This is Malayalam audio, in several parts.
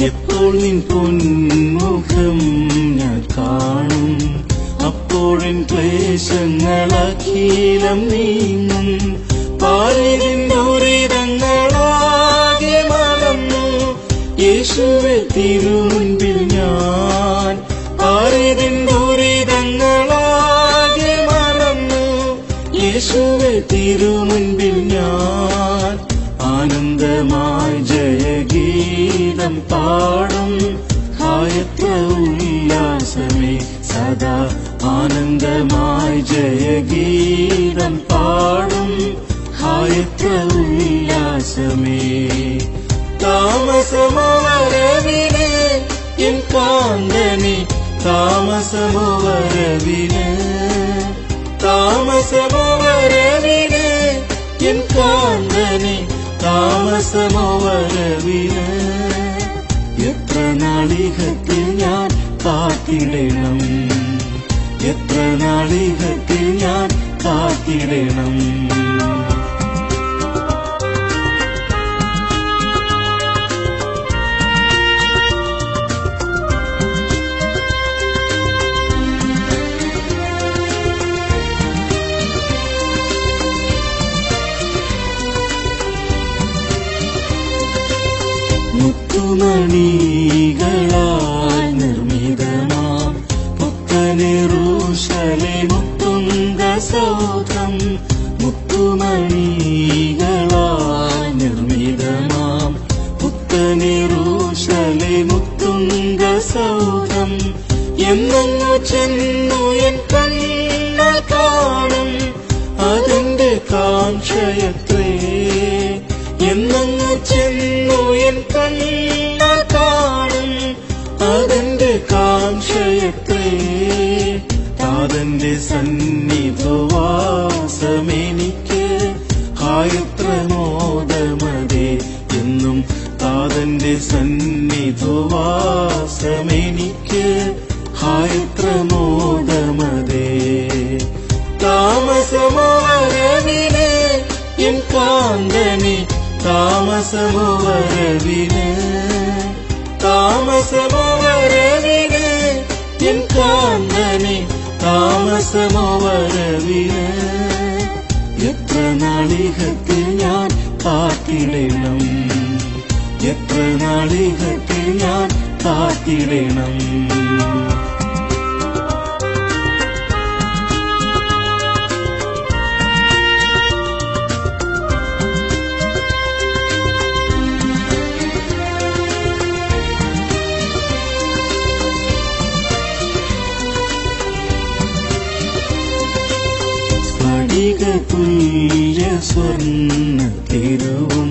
എപ്പോൾ നിൻ പൊന്മുഖം ഞാൻ കാണും, അപ്പോഴെൻ ക്ലേശങ്ങളഖിലം നീങ്ങും. പാരിതിൻ ദുരിതങ്ങളാകെ മറന്നു യേശുവേ തിരുമുൻപിൽ ഞാൻ. പാരിതിൻ ദുരിതങ്ങളാകെ മറന്നു യേശുവേ തിരുമുൻപിൽ ഞാൻ. ആനന്ദമായി ജയഗീതം പാടും, ഹായത്ര ഉല്ലാസമേ സദാ. ആനന്ദമായി ജയഗീതം പാടും, ഹായത്ര ഉല്ലാസമേ. താമസമോ വരവിന് എൻ കാന്തനെ, താമസമോ വരവിന്, താമസമോ വരവിന് എൻ കാന്തനെ, താമസമോ വരവിന്. എത്ര നാളികത്തിൽ ഞാൻ കാത്തിടണം, എത്ര നാളികത്തിൽ ഞാൻ കാത്തിടണം. മുത്തുമണികളാൽ നിർമ്മിതമാം പുത്തനെറൂശലേമുത്തുംഗ സൗധം. മുത്തുമണികളാൽ നിർമ്മിതമാം പുത്തനെറൂശലേമുത്തുംഗ സൗധം. എന്നങ്ങു ചെന്നു എൻ കണ്ണാൽ കാണും, അതെന്റെ കാംക്ഷയത്രേ. എന്നങ്ങു ചെന്നു എൻ കണ്ണാൽ കാണും, അതെന്റെ കാംക്ഷയത്രേ. താതന്റെ സന്നിധിവാസമെനിക്ക്, ഹായത്ര മോദമതേ എന്നും. താതന്റെ സന്നിധിവാസമെനിക്ക്, ഹായത്ര മോദമതേ. താമസമോ വരവിന് എൻ കാന്തനെ, താമസമോ വരവിന്, താമസമോ വരവിന് എൻ കാന്തനെ, താമസമോ വരവിന്. എത്ര നാളികത്തിൽ ഞാൻ കാത്തിടണം, എത്ര നാളികത്തിൽ ഞാൻ കാത്തിടണം. തുല്യ സ്വർണ്ണ തിരുവും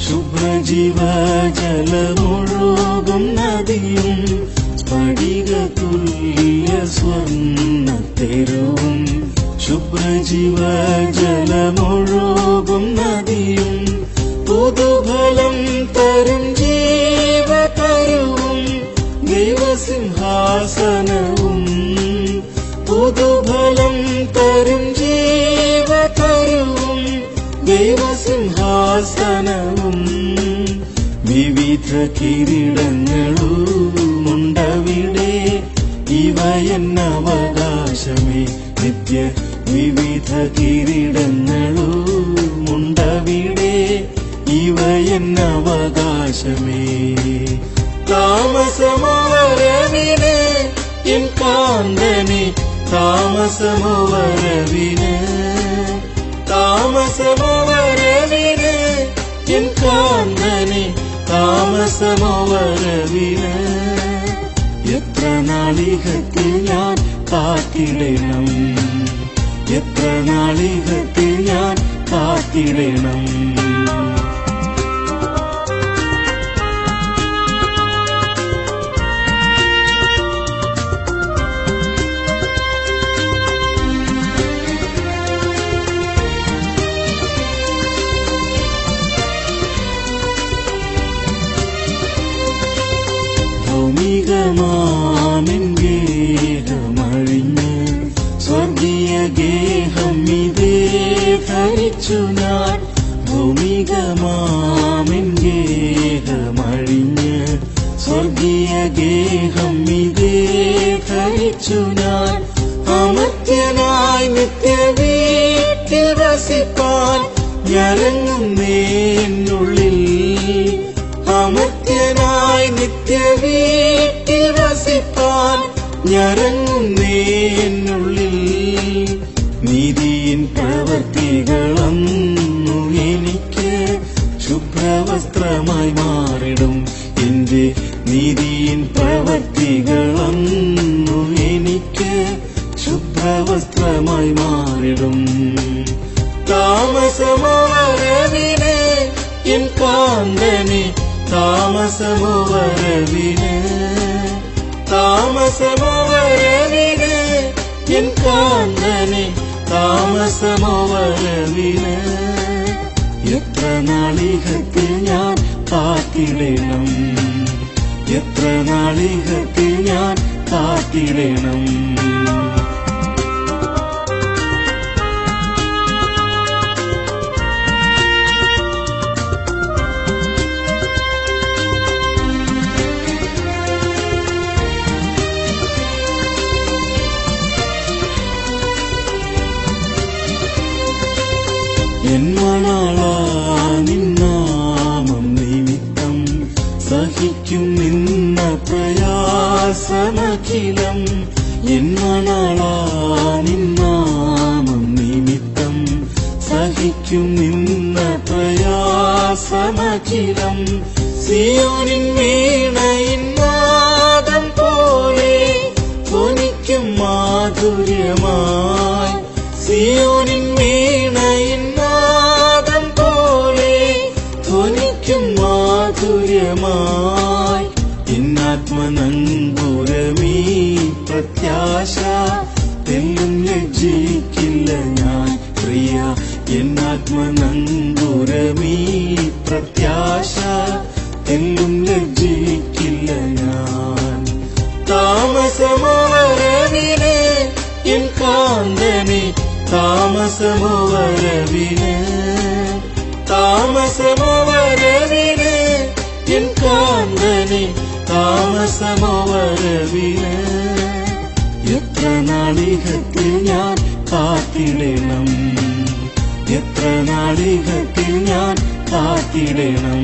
ശുഭ്രജീവജലമൊഴുകും നദിയും. സ്ഫടിക തുല്യ സ്വർണ്ണ തിരുവും ശുഭ്രജീവജലമൊഴുകും നദിയും. പുതുഫലം തരും ജീവതരുവും ദൈവസിംഹാസനവും. പുതുഫലം തരും ജീവതരുവും ദൈവസിംഹാസനവും. വിവിധ കിരീടങ്ങളുമുണ്ടവിടെ, ഇവ എന്നവകാശമേ നിത്യ. വിവിധ കിരീടങ്ങളുമുണ്ടവിടെ, ഇവ എന്നവകാശമേ. താമസമോ വരവിന് എൻ കാന്തനെ, താമസമോ വരവിന്, താമസമോ വരവിന് എൻ കാന്തനെ, താമസമോ വരവിന്. എത്ര നാളികത്തിൽ ഞാൻ കാത്തിടണം, എത്ര നാളികത്തിൽ ഞാൻ കാത്തിടണം. ഭൗമികമാമെൻ ഗേഹമഴിഞ്ഞ് സ്വർഗീയ ഗേഹം ഇതേ ധരിച്ചു ഞാൻ. ഭൗമികമാമെൻ ഗേഹമഴിഞ്ഞ് സ്വർഗീയ ഗേഹം ഇതേ ധരിച്ചു ഞാൻ അമർത്യനായി നിത്യ വീട്ടിൽ വസിപ്പാൻ ഞരങ്ങുന്നേന്നുള്ളിൽ അമർത്യനായി നിത്യ വീട്ടിൽ വസിപ്പാൻ ഞരങ്ങുന്നേന്നുള്ളിൽ നീതിയിൻ പ്രവൃത്തികളന്നു എനിക്ക് ശുഭ്രവസ്ത്രമായി മാറിടും എന്റെ നീതിയിൻ പ്രവൃത്തികളന്നു എനിക്ക് ശുഭ്രവസ്ത്രമായി മാറിടും താമസമോ വരവിന് എൻ കാന്തനെ താമസമോ വരവിന് താമസമോ വരവിന് എൻ കാന്തനെ താമസമോ വരവിന് എത്ര നാളികത്തിൽ ഞാൻ കാത്തിടണം എത്ര നാളികത്തിൽ ഞാൻ കാത്തിടണം എന്മണാളാ നിന്നാമം നിമിത്തം സഹിക്കും നിന്ന പ്രയാസമഖിലം എന്മണാളാ നിന്നാമം നിമിത്തം സഹിക്കും നിന്ന പ്രയാസമഖിലം സിയോനിൻ വീണയിൻ നാദം പോലെ ധ്വനിക്കും മാധുര്യമായി സിയോനിൻ വീണയിൻ നാദം പോലെ ധ്വനിക്കും മാധുര്യമായി എന്നാത്മനങ്കുരമീ പ്രത്യാശ തെല്ലും ലജ്ജിക്കില്ല ഞാൻ പ്രിയ എന്നാത്മനങ്കുരമീ പ്രത്യാശ തെല്ലും ലജ്ജിക്കില്ല ഞാൻ താമസമോ വരവിന് എൻ കാന്തനെ താമസമോ വരവിന് താമസമോ വരവിന് എൻ കാന്തനെ താമസമോ വരവിന് എത്ര നാളികത്തിൽ ഞാൻ കാത്തിടണം എത്ര നാളികത്തിൽ ഞാൻ കാത്തിടണം